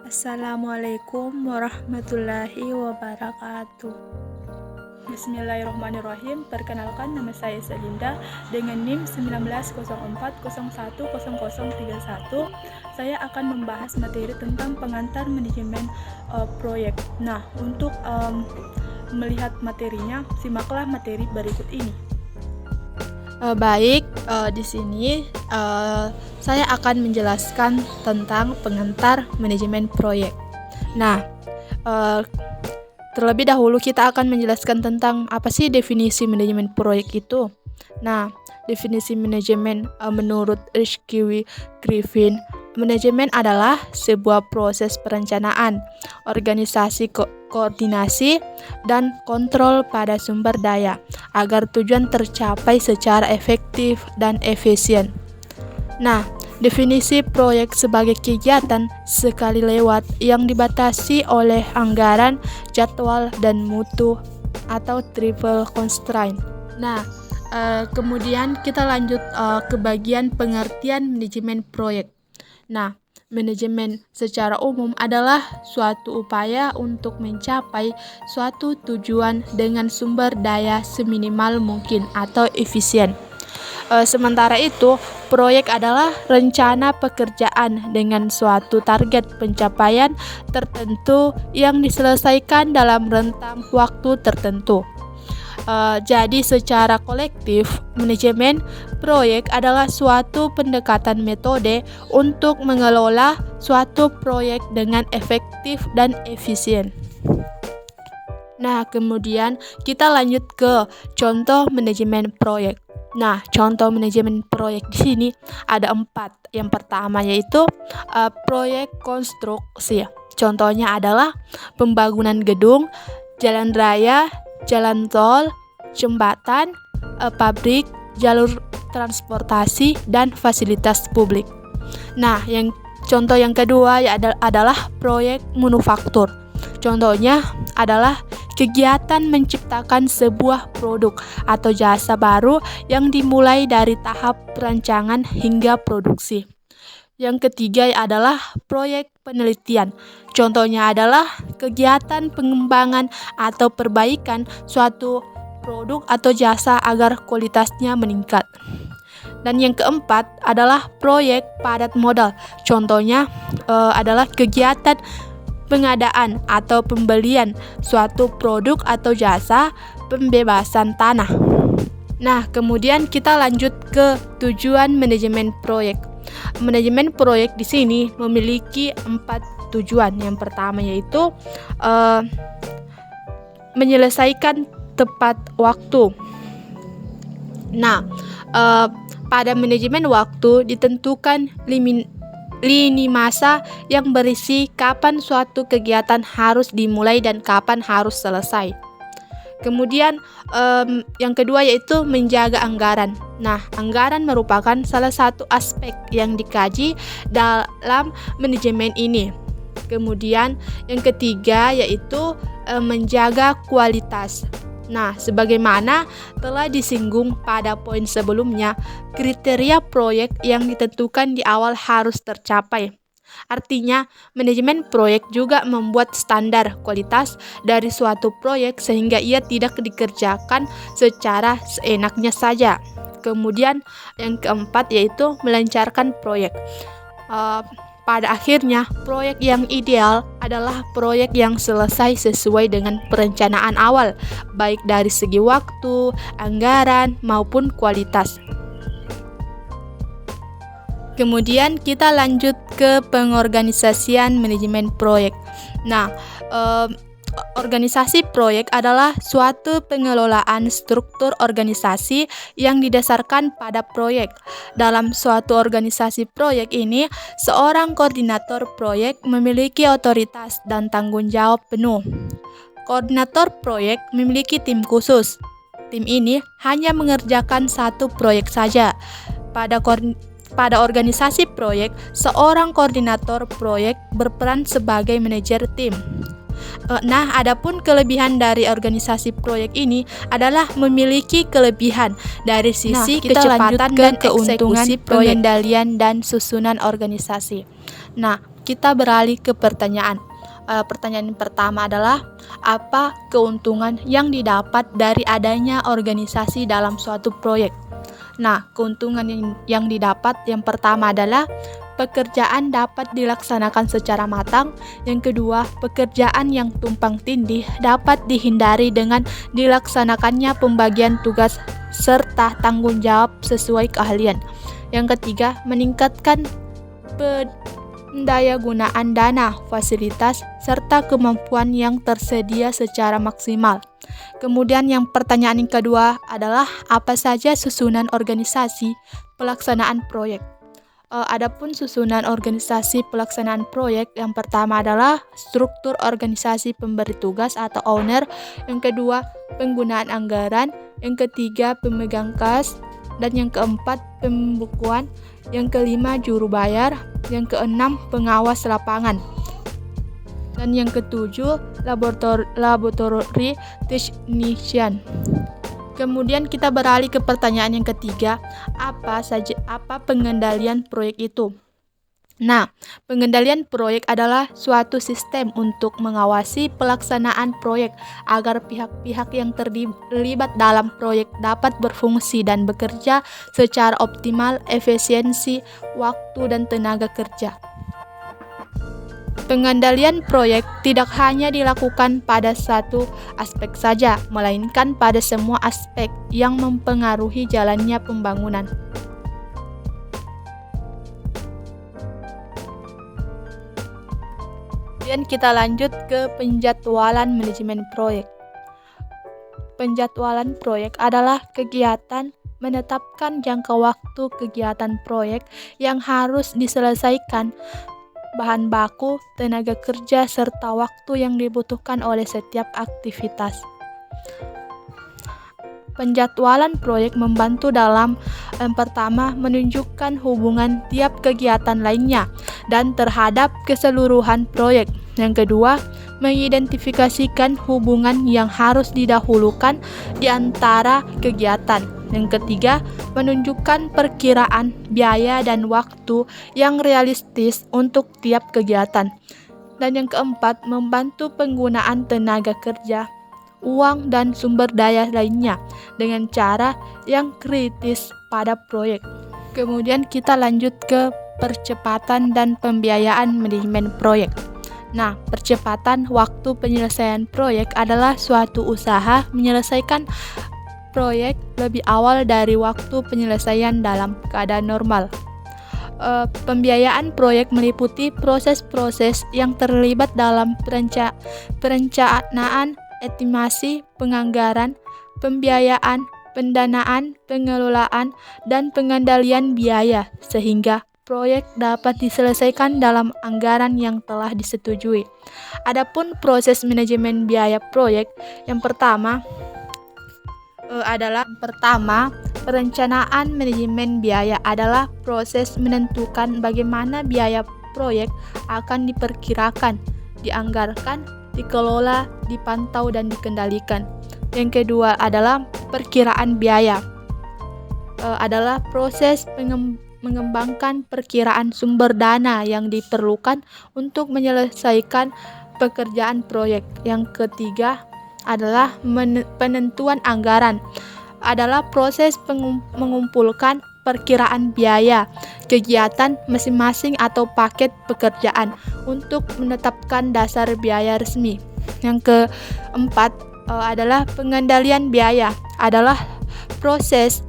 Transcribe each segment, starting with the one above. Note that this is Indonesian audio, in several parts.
Assalamualaikum warahmatullahi wabarakatuh. Bismillahirrahmanirrahim. Perkenalkan, nama saya Selinda dengan NIM 1904010031. Saya akan membahas materi tentang pengantar manajemen proyek. Nah, untuk melihat materinya, simaklah materi berikut ini. Di sini saya akan menjelaskan tentang pengantar manajemen proyek. Nah, terlebih dahulu kita akan menjelaskan tentang apa sih definisi manajemen proyek itu. Nah, definisi manajemen menurut Rizky Griffin, manajemen adalah sebuah proses perencanaan, organisasi, koordinasi, dan kontrol pada sumber daya agar tujuan tercapai secara efektif dan efisien. Nah, definisi proyek sebagai kegiatan sekali lewat yang dibatasi oleh anggaran, jadwal, dan mutu atau triple constraint. Nah, kemudian kita lanjut ke bagian pengertian manajemen proyek. Nah, manajemen secara umum adalah suatu upaya untuk mencapai suatu tujuan dengan sumber daya seminimal mungkin atau efisien. Sementara itu, proyek adalah rencana pekerjaan dengan suatu target pencapaian tertentu yang diselesaikan dalam rentang waktu tertentu. Jadi secara kolektif, manajemen proyek adalah suatu pendekatan metode untuk mengelola suatu proyek dengan efektif dan efisien. Nah, kemudian kita lanjut ke contoh manajemen proyek. Nah, contoh manajemen proyek di sini ada 4. Yang pertama yaitu proyek konstruksi. Contohnya adalah pembangunan gedung, jalan raya, jalan tol, jembatan, pabrik, jalur transportasi, dan fasilitas publik. Nah, contoh yang kedua adalah proyek manufaktur. Contohnya adalah kegiatan menciptakan sebuah produk atau jasa baru yang dimulai dari tahap perancangan hingga produksi. Yang ketiga adalah proyek penelitian. Contohnya adalah kegiatan pengembangan atau perbaikan suatu produk atau jasa agar kualitasnya meningkat. Dan yang keempat adalah proyek padat modal. Contohnya adalah kegiatan pengadaan atau pembelian suatu produk atau jasa, pembebasan tanah. Nah, kemudian kita lanjut ke tujuan manajemen proyek. Manajemen proyek di sini memiliki 4 tujuan. Yang pertama yaitu menyelesaikan tepat waktu. Nah, pada manajemen waktu ditentukan lini masa yang berisi kapan suatu kegiatan harus dimulai dan kapan harus selesai. Kemudian yang kedua yaitu menjaga anggaran. Nah, anggaran merupakan salah satu aspek yang dikaji dalam manajemen ini. Kemudian yang ketiga yaitu menjaga kualitas. Nah, sebagaimana telah disinggung pada poin sebelumnya, kriteria proyek yang ditentukan di awal harus tercapai. Artinya, manajemen proyek juga membuat standar kualitas dari suatu proyek sehingga ia tidak dikerjakan secara seenaknya saja. Kemudian yang keempat yaitu melancarkan proyek. Pada akhirnya, proyek yang ideal adalah proyek yang selesai sesuai dengan perencanaan awal, baik dari segi waktu, anggaran, maupun kualitas. Kemudian kita lanjut ke pengorganisasian manajemen proyek. Nah, organisasi proyek adalah suatu pengelolaan struktur organisasi yang didasarkan pada proyek. Dalam suatu organisasi proyek ini, seorang koordinator proyek memiliki otoritas dan tanggung jawab penuh. Koordinator proyek memiliki tim khusus. Tim ini hanya mengerjakan satu proyek saja. Pada organisasi proyek, seorang koordinator proyek berperan sebagai manajer tim. Nah, adapun kelebihan dari organisasi proyek ini adalah memiliki kelebihan dari sisi kecepatan dan keuntungan pengendalian dan susunan organisasi. Nah, kita beralih ke pertanyaan. Pertanyaan pertama adalah, apa keuntungan yang didapat dari adanya organisasi dalam suatu proyek? Nah, keuntungan yang didapat yang pertama adalah pekerjaan dapat dilaksanakan secara matang. Yang kedua, pekerjaan yang tumpang tindih dapat dihindari dengan dilaksanakannya pembagian tugas serta tanggung jawab sesuai keahlian. Yang ketiga, meningkatkan pendayagunaan dana, fasilitas, serta kemampuan yang tersedia secara maksimal. Kemudian yang pertanyaan yang kedua adalah, apa saja susunan organisasi pelaksanaan proyek? Adapun susunan organisasi pelaksanaan proyek, yang pertama adalah struktur organisasi pemberi tugas atau owner, yang kedua penggunaan anggaran, yang ketiga pemegang kas, dan yang keempat pembukuan, yang kelima juru bayar, yang keenam pengawas lapangan, dan yang ketujuh laboratory technician. Kemudian kita beralih ke pertanyaan yang ketiga, apa pengendalian proyek itu? Nah, pengendalian proyek adalah suatu sistem untuk mengawasi pelaksanaan proyek agar pihak-pihak yang terlibat dalam proyek dapat berfungsi dan bekerja secara optimal, efisiensi, waktu, dan tenaga kerja. Pengendalian proyek tidak hanya dilakukan pada satu aspek saja, melainkan pada semua aspek yang mempengaruhi jalannya pembangunan. Kemudian kita lanjut ke penjadwalan manajemen proyek. Penjadwalan proyek adalah kegiatan menetapkan jangka waktu kegiatan proyek yang harus diselesaikan, bahan baku, tenaga kerja, serta waktu yang dibutuhkan oleh setiap aktivitas. Penjadwalan proyek membantu dalam pertama, menunjukkan hubungan tiap kegiatan lainnya dan terhadap keseluruhan proyek. Yang kedua, mengidentifikasikan hubungan yang harus didahulukan di antara kegiatan. Yang ketiga, menunjukkan perkiraan biaya dan waktu yang realistis untuk tiap kegiatan. Dan yang keempat, membantu penggunaan tenaga kerja, uang, dan sumber daya lainnya dengan cara yang kritis pada proyek. Kemudian kita lanjut ke percepatan dan pembiayaan manajemen proyek. Nah, percepatan waktu penyelesaian proyek adalah suatu usaha menyelesaikan proyek lebih awal dari waktu penyelesaian dalam keadaan normal. Pembiayaan proyek meliputi proses-proses yang terlibat dalam perencanaan, estimasi, penganggaran, pembiayaan, pendanaan, pengelolaan, dan pengendalian biaya, sehingga proyek dapat diselesaikan dalam anggaran yang telah disetujui. Adapun proses manajemen biaya proyek, yang pertama adalah perencanaan manajemen biaya adalah proses menentukan bagaimana biaya proyek akan diperkirakan, dianggarkan, dikelola, dipantau, dan dikendalikan. Yang kedua adalah perkiraan biaya. Adalah proses mengembangkan perkiraan sumber dana yang diperlukan untuk menyelesaikan pekerjaan proyek. Yang ketiga adalah penentuan anggaran. Adalah proses mengumpulkan perkiraan biaya kegiatan masing-masing atau paket pekerjaan untuk menetapkan dasar biaya resmi. Yang keempat adalah pengendalian biaya. Adalah proses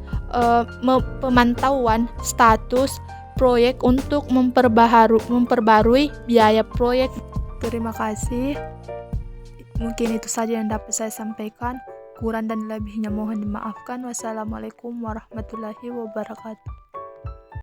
pemantauan status proyek untuk memperbarui biaya proyek. Terima kasih. Mungkin itu saja yang dapat saya sampaikan. Kurang dan lebihnya mohon dimaafkan. Wassalamualaikum warahmatullahi wabarakatuh.